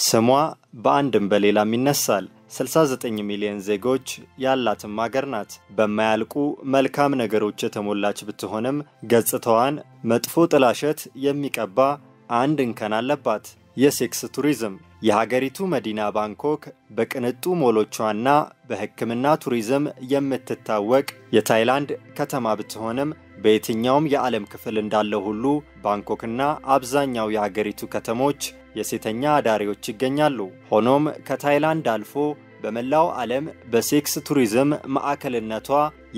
ስሟ በአንድም በሌላም ይነሳል። 69 ሚሊዮን ዜጎች ያላትም ሀገር ናት። በማያልቁ መልካም ነገሮች የተሞላች ብትሆንም ገጽታዋን መጥፎ ጥላሸት የሚቀባ አንድ እንከን አለባት። የሴክስ ቱሪዝም። የሀገሪቱ መዲና ባንኮክ በቅንጡ ሞሎቿና በሕክምና ቱሪዝም የምትታወቅ የታይላንድ ከተማ ብትሆንም በየትኛውም የዓለም ክፍል እንዳለው ሁሉ ባንኮክና አብዛኛው የሀገሪቱ ከተሞች የሴተኛ አዳሪዎች ይገኛሉ። ሆኖም ከታይላንድ አልፎ በመላው ዓለም በሴክስ ቱሪዝም ማዕከልነቷ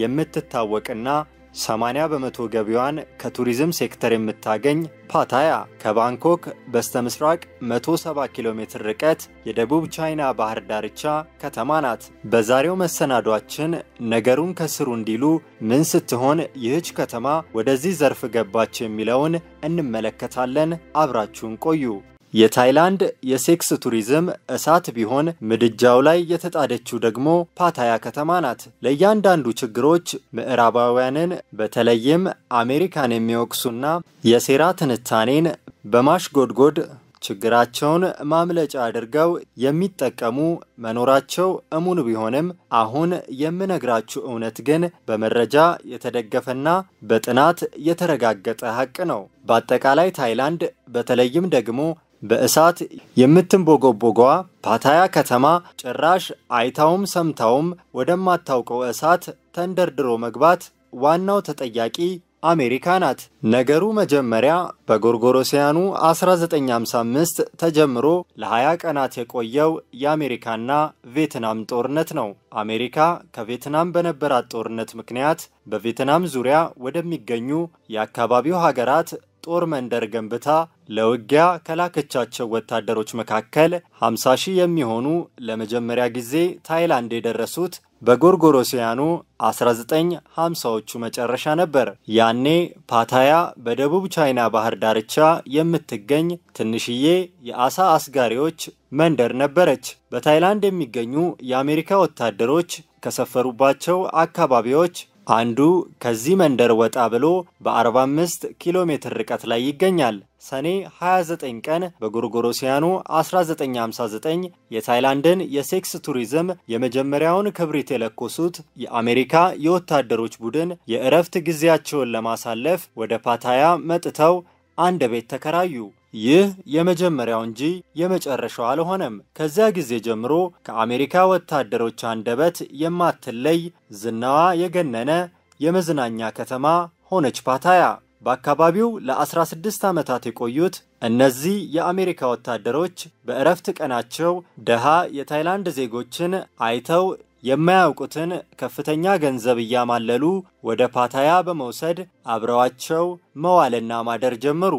የምትታወቅና 80% ገቢዋን ከቱሪዝም ሴክተር የምታገኝ ፓታያ ከባንኮክ በስተምስራቅ 170 ኪሎ ሜትር ርቀት የደቡብ ቻይና ባህር ዳርቻ ከተማ ናት። በዛሬው መሰናዷችን ነገሩን ከስሩ እንዲሉ ምን ስትሆን ይህች ከተማ ወደዚህ ዘርፍ ገባች የሚለውን እንመለከታለን። አብራችሁን ቆዩ። የታይላንድ የሴክስ ቱሪዝም እሳት ቢሆን ምድጃው ላይ የተጣደችው ደግሞ ፓታያ ከተማ ናት። ለእያንዳንዱ ችግሮች ምዕራባውያንን በተለይም አሜሪካን የሚወቅሱና የሴራ ትንታኔን በማሽጎድጎድ ችግራቸውን ማምለጫ አድርገው የሚጠቀሙ መኖራቸው እሙን ቢሆንም አሁን የምነግራችሁ እውነት ግን በመረጃ የተደገፈና በጥናት የተረጋገጠ ሀቅ ነው። በአጠቃላይ ታይላንድ በተለይም ደግሞ በእሳት የምትንቦጎቦገዋ ፓታያ ከተማ ጭራሽ አይታውም ሰምታውም ወደማታውቀው እሳት ተንደርድሮ መግባት ዋናው ተጠያቂ አሜሪካ ናት። ነገሩ መጀመሪያ በጎርጎሮሲያኑ 1955 ተጀምሮ ለ20 ቀናት የቆየው የአሜሪካና ቪየትናም ጦርነት ነው። አሜሪካ ከቪየትናም በነበራት ጦርነት ምክንያት በቪየትናም ዙሪያ ወደሚገኙ የአካባቢው ሀገራት ጦር መንደር ገንብታ ለውጊያ ከላከቻቸው ወታደሮች መካከል 50,000 የሚሆኑ ለመጀመሪያ ጊዜ ታይላንድ የደረሱት በጎርጎሮሲያኑ 1950ዎቹ መጨረሻ ነበር። ያኔ ፓታያ በደቡብ ቻይና ባህር ዳርቻ የምትገኝ ትንሽዬ የአሳ አስጋሪዎች መንደር ነበረች። በታይላንድ የሚገኙ የአሜሪካ ወታደሮች ከሰፈሩባቸው አካባቢዎች አንዱ ከዚህ መንደር ወጣ ብሎ በ45 ኪሎ ሜትር ርቀት ላይ ይገኛል። ሰኔ 29 ቀን በጎርጎሮሲያኑ 1959 የታይላንድን የሴክስ ቱሪዝም የመጀመሪያውን ክብሪት የለኮሱት የአሜሪካ የወታደሮች ቡድን የእረፍት ጊዜያቸውን ለማሳለፍ ወደ ፓታያ መጥተው አንድ ቤት ተከራዩ። ይህ የመጀመሪያው እንጂ የመጨረሻው አልሆነም። ከዚያ ጊዜ ጀምሮ ከአሜሪካ ወታደሮች አንደበት የማትለይ ዝናዋ የገነነ የመዝናኛ ከተማ ሆነች ፓታያ። በአካባቢው ለ16 ዓመታት የቆዩት እነዚህ የአሜሪካ ወታደሮች በእረፍት ቀናቸው ደሃ የታይላንድ ዜጎችን አይተው የማያውቁትን ከፍተኛ ገንዘብ እያማለሉ ወደ ፓታያ በመውሰድ አብረዋቸው መዋልና ማደር ጀመሩ።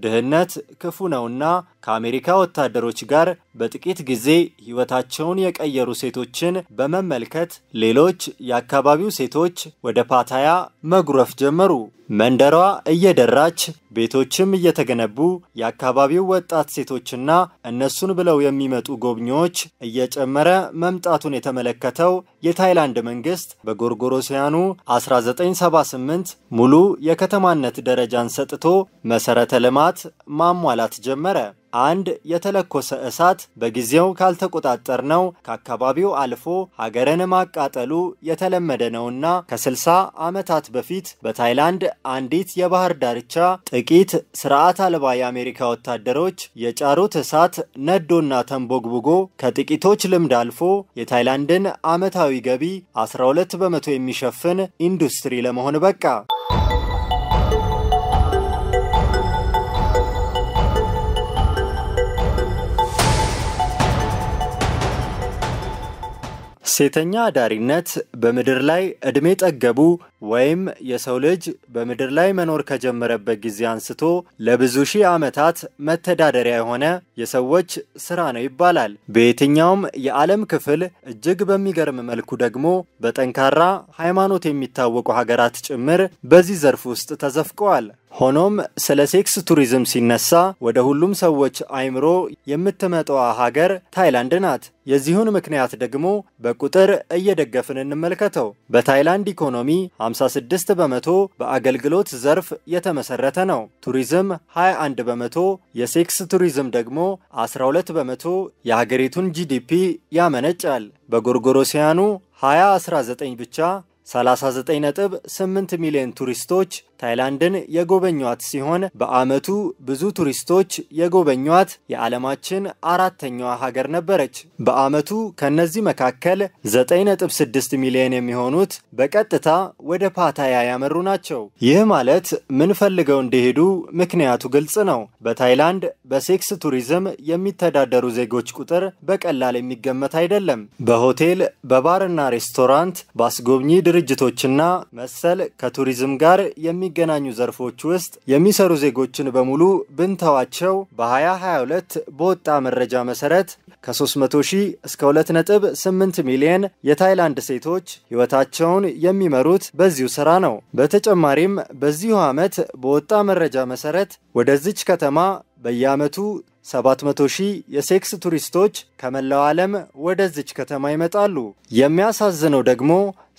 ድህነት ክፉ ነውና ከአሜሪካ ወታደሮች ጋር በጥቂት ጊዜ ህይወታቸውን የቀየሩ ሴቶችን በመመልከት ሌሎች የአካባቢው ሴቶች ወደ ፓታያ መጉረፍ ጀመሩ። መንደሯ እየደራች ቤቶችም እየተገነቡ የአካባቢው ወጣት ሴቶችና እነሱን ብለው የሚመጡ ጎብኚዎች እየጨመረ መምጣቱን የተመለከተው የታይላንድ መንግስት በጎርጎሮሲያኑ 1978 ሙሉ የከተማነት ደረጃን ሰጥቶ መሰረተ ልማት ማሟላት ጀመረ። አንድ የተለኮሰ እሳት በጊዜው ካልተቆጣጠርነው ከአካባቢው አልፎ ሀገርን ማቃጠሉ የተለመደ ነውና ከ60 ዓመታት በፊት በታይላንድ አንዲት የባህር ዳርቻ ጥቂት ስርዓት አልባ የአሜሪካ ወታደሮች የጫሩት እሳት ነዶና ተንቦግቦጎ ከጥቂቶች ልምድ አልፎ የታይላንድን ዓመታዊ ገቢ 12 በመቶ የሚሸፍን ኢንዱስትሪ ለመሆን በቃ። ሴተኛ አዳሪነት በምድር ላይ እድሜ ጠገቡ ወይም የሰው ልጅ በምድር ላይ መኖር ከጀመረበት ጊዜ አንስቶ ለብዙ ሺህ ዓመታት መተዳደሪያ የሆነ የሰዎች ስራ ነው ይባላል። በየትኛውም የዓለም ክፍል እጅግ በሚገርም መልኩ ደግሞ በጠንካራ ሃይማኖት የሚታወቁ ሀገራት ጭምር በዚህ ዘርፍ ውስጥ ተዘፍቀዋል። ሆኖም ስለ ሴክስ ቱሪዝም ሲነሳ ወደ ሁሉም ሰዎች አይምሮ የምትመጣው ሀገር ታይላንድ ናት። የዚሁን ምክንያት ደግሞ በቁጥር እየደገፍን እንመልከተው። በታይላንድ ኢኮኖሚ 56 በመቶ በአገልግሎት ዘርፍ የተመሰረተ ነው። ቱሪዝም 21 በመቶ፣ የሴክስ ቱሪዝም ደግሞ 12 በመቶ የሀገሪቱን ጂዲፒ ያመነጫል። በጎርጎሮሲያኑ 2019 ብቻ 39.8 ሚሊዮን ቱሪስቶች ታይላንድን የጎበኟት ሲሆን በአመቱ ብዙ ቱሪስቶች የጎበኟት የዓለማችን አራተኛዋ ሀገር ነበረች። በአመቱ ከነዚህ መካከል 9.6 ሚሊዮን የሚሆኑት በቀጥታ ወደ ፓታያ ያመሩ ናቸው። ይህ ማለት ምን ፈልገው እንደሄዱ ምክንያቱ ግልጽ ነው። በታይላንድ በሴክስ ቱሪዝም የሚተዳደሩ ዜጎች ቁጥር በቀላል የሚገመት አይደለም። በሆቴል፣ በባርና ሬስቶራንት፣ በአስጎብኚ ድርጅቶችና መሰል ከቱሪዝም ጋር የሚገናኙ ዘርፎች ውስጥ የሚሰሩ ዜጎችን በሙሉ ብንተዋቸው በ2022 በወጣ መረጃ መሰረት ከ300,000 እስከ 2.8 ሚሊዮን የታይላንድ ሴቶች ህይወታቸውን የሚመሩት በዚሁ ስራ ነው። በተጨማሪም በዚሁ ዓመት በወጣ መረጃ መሰረት ወደዚች ከተማ በየዓመቱ 700,000 የሴክስ ቱሪስቶች ከመላው ዓለም ወደዚች ከተማ ይመጣሉ። የሚያሳዝነው ደግሞ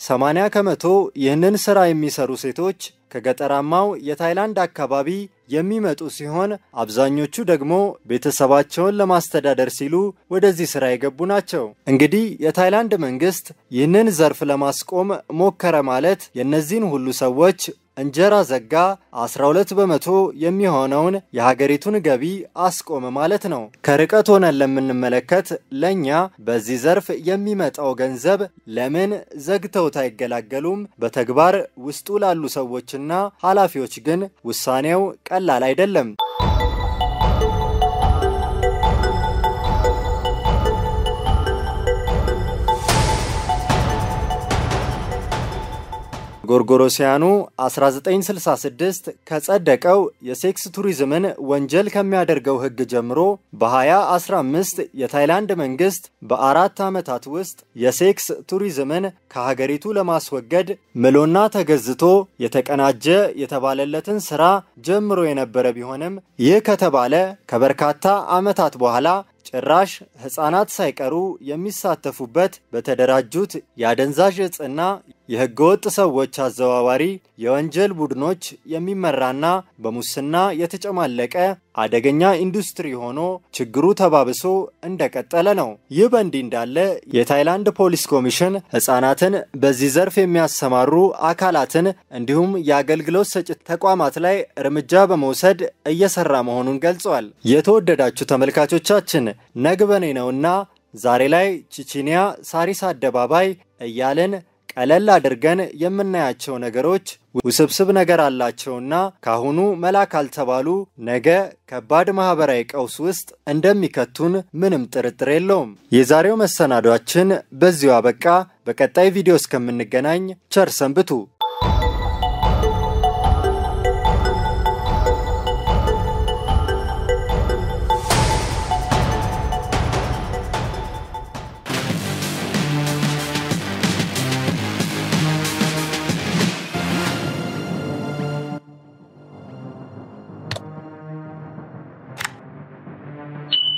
80 ከመቶ ይህንን ስራ የሚሰሩ ሴቶች ከገጠራማው የታይላንድ አካባቢ የሚመጡ ሲሆን አብዛኞቹ ደግሞ ቤተሰባቸውን ለማስተዳደር ሲሉ ወደዚህ ስራ የገቡ ናቸው። እንግዲህ የታይላንድ መንግስት ይህንን ዘርፍ ለማስቆም ሞከረ ማለት የነዚህን ሁሉ ሰዎች እንጀራ ዘጋ፣ 12 በመቶ የሚሆነውን የሀገሪቱን ገቢ አስቆመ ማለት ነው። ከርቀት ሆነን ለምንመለከት ለኛ በዚህ ዘርፍ የሚመጣው ገንዘብ ለምን ዘግተውት አይገላገሉም? በተግባር ውስጡ ላሉ ሰዎችና ኃላፊዎች ግን ውሳኔው ቀላል አይደለም። ጎርጎሮሲያኑ 1966 ከጸደቀው የሴክስ ቱሪዝምን ወንጀል ከሚያደርገው ህግ ጀምሮ በ2015 የታይላንድ መንግስት በ4 ዓመታት ውስጥ የሴክስ ቱሪዝምን ከሀገሪቱ ለማስወገድ ምሎና ተገዝቶ የተቀናጀ የተባለለትን ስራ ጀምሮ የነበረ ቢሆንም ይህ ከተባለ ከበርካታ ዓመታት በኋላ ጭራሽ ህፃናት ሳይቀሩ የሚሳተፉበት በተደራጁት የአደንዛዥ እጽና የህገወጥ ሰዎች አዘዋዋሪ የወንጀል ቡድኖች የሚመራና በሙስና የተጨማለቀ አደገኛ ኢንዱስትሪ ሆኖ ችግሩ ተባብሶ እንደቀጠለ ነው። ይህ በእንዲህ እንዳለ የታይላንድ ፖሊስ ኮሚሽን ህፃናትን በዚህ ዘርፍ የሚያሰማሩ አካላትን እንዲሁም የአገልግሎት ሰጪ ተቋማት ላይ እርምጃ በመውሰድ እየሰራ መሆኑን ገልጿል። የተወደዳችሁ ተመልካቾቻችን ነግበኔ ነውና ዛሬ ላይ ቺቺኒያ ሳሪስ አደባባይ እያለን ቀለል አድርገን የምናያቸው ነገሮች ውስብስብ ነገር አላቸውና ካሁኑ መላክ አልተባሉ ነገ ከባድ ማህበራዊ ቀውስ ውስጥ እንደሚከቱን ምንም ጥርጥር የለውም። የዛሬው መሰናዷችን በዚሁ አበቃ። በቀጣይ ቪዲዮ እስከምንገናኝ ቸር ሰንብቱ።